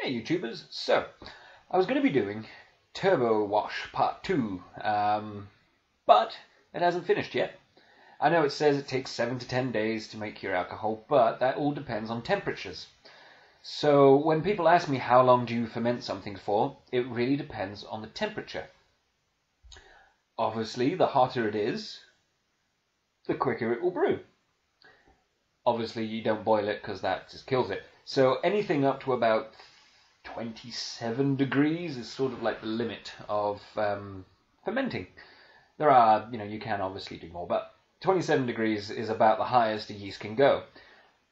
Hey YouTubers, so I was going to be doing Turbo Wash Part 2, but it hasn't finished yet. I know it says it takes 7 to 10 days to make your alcohol, but that all depends on temperatures. So when people ask me how long do you ferment something for, it really depends on the temperature. Obviously, the hotter it is, the quicker it will brew. Obviously, you don't boil it because that just kills it. So anything up to about 27 degrees is sort of like the limit of fermenting. There are, you can obviously do more, but 27 degrees is about the highest a yeast can go.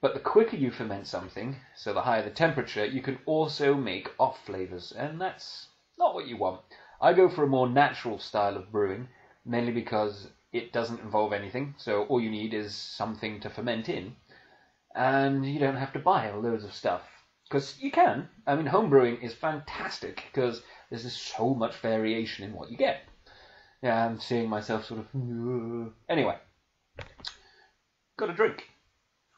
But the quicker you ferment something, so the higher the temperature, you can also make off flavors, and that's not what you want. I go for a more natural style of brewing, mainly because it doesn't involve anything, so all you need is something to ferment in, and you don't have to buy loads of stuff. Because you can. I mean, homebrewing is fantastic because there's just so much variation in what you get. Yeah, I'm seeing myself sort of... Anyway, got a drink.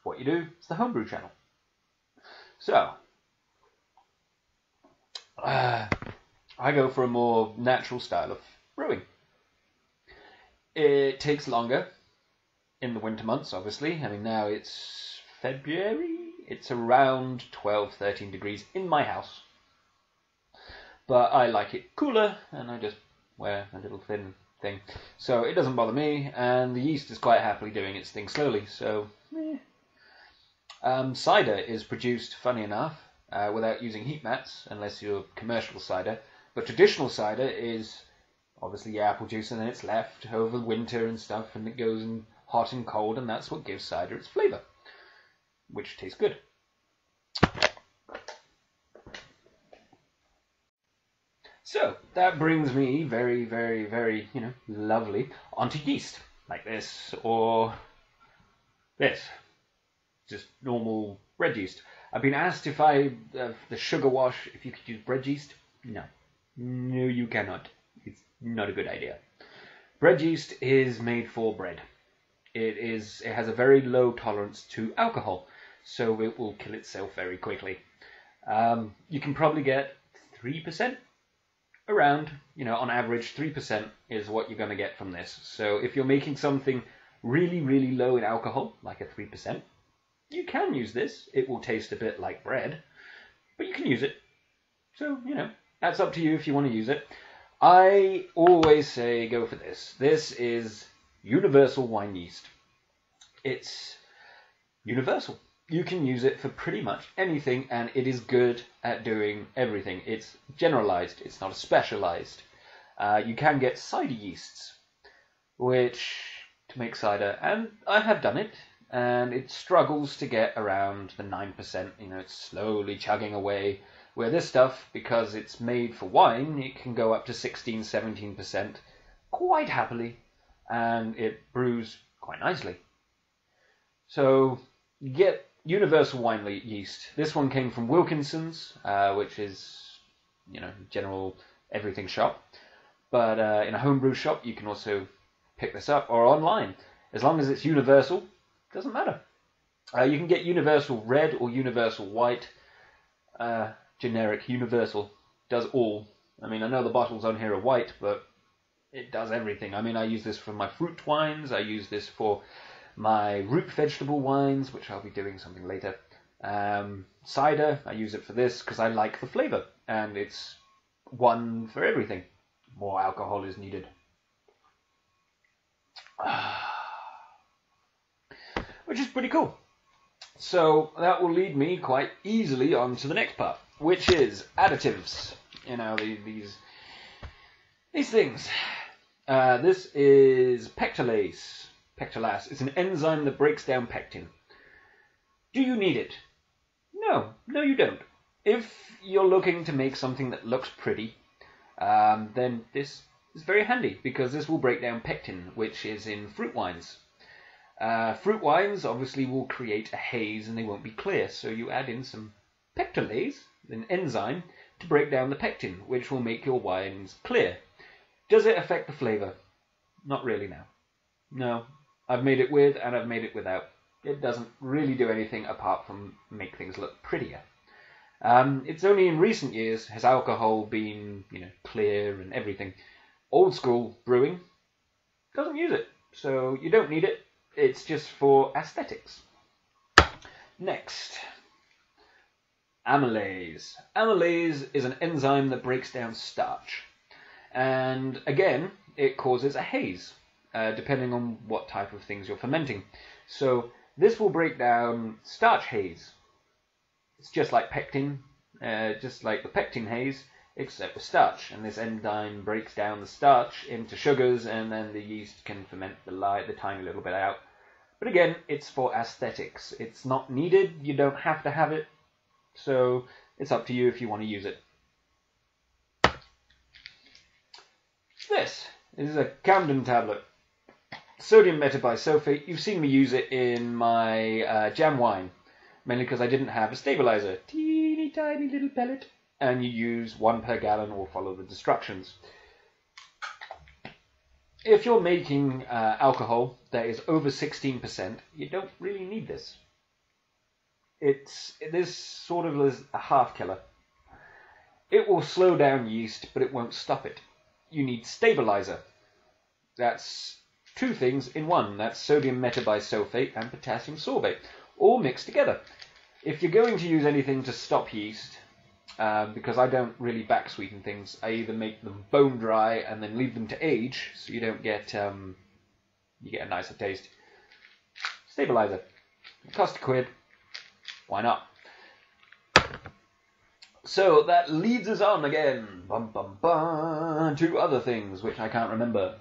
What you do, it's the homebrew channel. So, I go for a more natural style of brewing. It takes longer in the winter months, obviously. I mean, now it's February. It's around 12, 13 degrees in my house. But I like it cooler, and I just wear a little thin thing. So it doesn't bother me, and the yeast is quite happily doing its thing slowly, so... Cider is produced, funny enough, without using heat mats, unless you're commercial cider. But traditional cider is obviously apple juice, and then it's left over winter and stuff, and it goes in hot and cold, and that's what gives cider its flavour, which tastes good. So that brings me very, very, very, lovely onto yeast, like this, or this. Just normal bread yeast. I've been asked if the sugar wash, if you could use bread yeast. No. No, you cannot. It's not a good idea. Bread yeast is made for bread. It has a very low tolerance to alcohol, so it will kill itself very quickly. You can probably get 3% around, on average 3% is what you're going to get from this. So if you're making something really, really low in alcohol, like a 3%, you can use this. It will taste a bit like bread, but you can use it. So, that's up to you if you want to use it. I always say go for this. This is universal wine yeast. It's universal. You can use it for pretty much anything, and it is good at doing everything. It's generalized. It's not specialized. You can get cider yeasts, which to make cider, and I have done it. And it struggles to get around the 9%, it's slowly chugging away. Where this stuff, because it's made for wine, it can go up to 16, 17% quite happily, and it brews quite nicely. So, you get universal wine yeast. This one came from Wilkinson's, which is, general everything shop. But in a homebrew shop, you can also pick this up, or online. As long as it's universal, doesn't matter. You can get universal red or universal white. Generic universal does all. I mean, I know the bottles on here are white, but it does everything. I mean, I use this for my fruit wines. I use this for my root vegetable wines, which I'll be doing something later. Cider, I use it for this because I like the flavour, and it's one for everything. More alcohol is needed. Which is pretty cool. So that will lead me quite easily on to the next part, which is additives. These things. This is pectolase. Pectolase. It's an enzyme that breaks down pectin. Do you need it? No, you don't. If you're looking to make something that looks pretty, then this is very handy because this will break down pectin, which is in fruit wines. Fruit wines obviously will create a haze and they won't be clear, so you add in some pectolase, an enzyme, to break down the pectin, which will make your wines clear. Does it affect the flavour? Not really now. No, I've made it with and I've made it without. It doesn't really do anything apart from make things look prettier. It's only in recent years has alcohol been, clear and everything. Old school brewing doesn't use it, so you don't need it. It's just for aesthetics. Next, amylase. Amylase is an enzyme that breaks down starch. And again, it causes a haze, depending on what type of things you're fermenting. So this will break down starch haze. It's just like pectin, just like the pectin haze, except with starch. And this enzyme breaks down the starch into sugars, and then the yeast can ferment the tiny little bit out. But again, it's for aesthetics. It's not needed. You don't have to have it. So it's up to you if you want to use it. This is a Camden tablet. Sodium metabisulfate. You've seen me use it in my jam wine, mainly because I didn't have a stabilizer. Teeny tiny little pellet. And you use 1 per gallon or follow the instructions. If you're making alcohol that is over 16%, you don't really need this. This sort of is a half killer. It will slow down yeast, but it won't stop it. You need stabilizer. That's 2 things in one. That's sodium metabisulfate and potassium sorbate, all mixed together. If you're going to use anything to stop yeast, because I don't really back sweeten things, I either make them bone dry and then leave them to age, so you don't get you get a nicer taste. Stabilizer. It costs £1. Why not? So that leads us on again, to other things which I can't remember.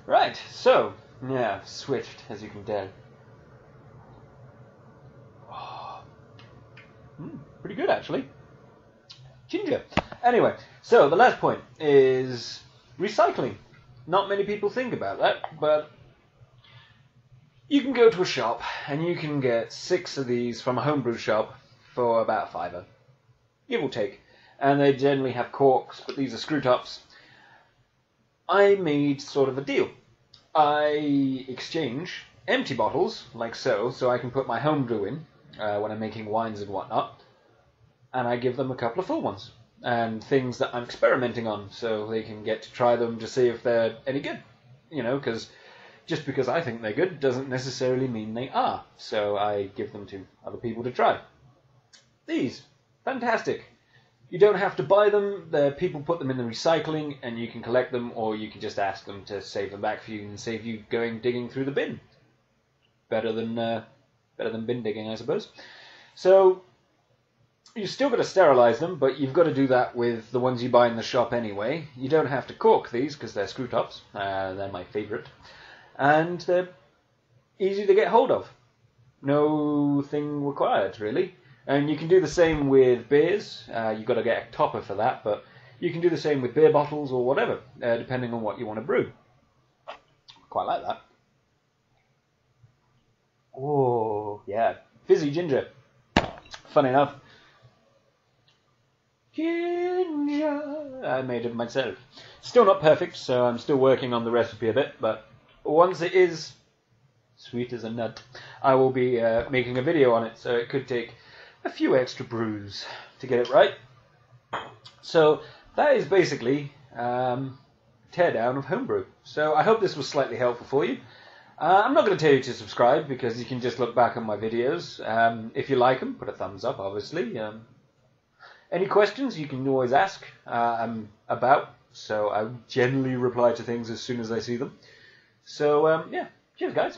Right, so yeah, swift as you can tell. Pretty good, actually. Ginger. Anyway, so the last point is recycling. Not many people think about that, but you can go to a shop and you can get 6 of these from a homebrew shop for about £5, give or take. And they generally have corks, but these are screw tops. I made sort of a deal. I exchange empty bottles, like so I can put my homebrew in when I'm making wines and whatnot. And I give them a couple of full ones and things that I'm experimenting on, so they can get to try them to see if they're any good. Because just because I think they're good doesn't necessarily mean they are. So I give them to other people to try. These, fantastic. You don't have to buy them. People put them in the recycling, and you can collect them, or you can just ask them to save them back for you and save you going digging through the bin. Better than bin digging, I suppose. So you've still got to sterilize them, but you've got to do that with the ones you buy in the shop anyway. You don't have to cork these because they're screw tops. They're my favourite. And they're easy to get hold of. No thing required, really. And you can do the same with beers. You've got to get a topper for that, but you can do the same with beer bottles or whatever, depending on what you want to brew. Quite like that. Oh, yeah. Fizzy ginger. Fun enough. Ginger. I made it myself. Still not perfect, so I'm still working on the recipe a bit, but once it is sweet as a nut, I will be making a video on it, so it could take a few extra brews to get it right. So that is basically teardown of homebrew. So I hope this was slightly helpful for you. I'm not going to tell you to subscribe because you can just look back on my videos. If you like them, put a thumbs up, obviously. Any questions you can always ask about, so I generally reply to things as soon as I see them. So yeah, cheers guys.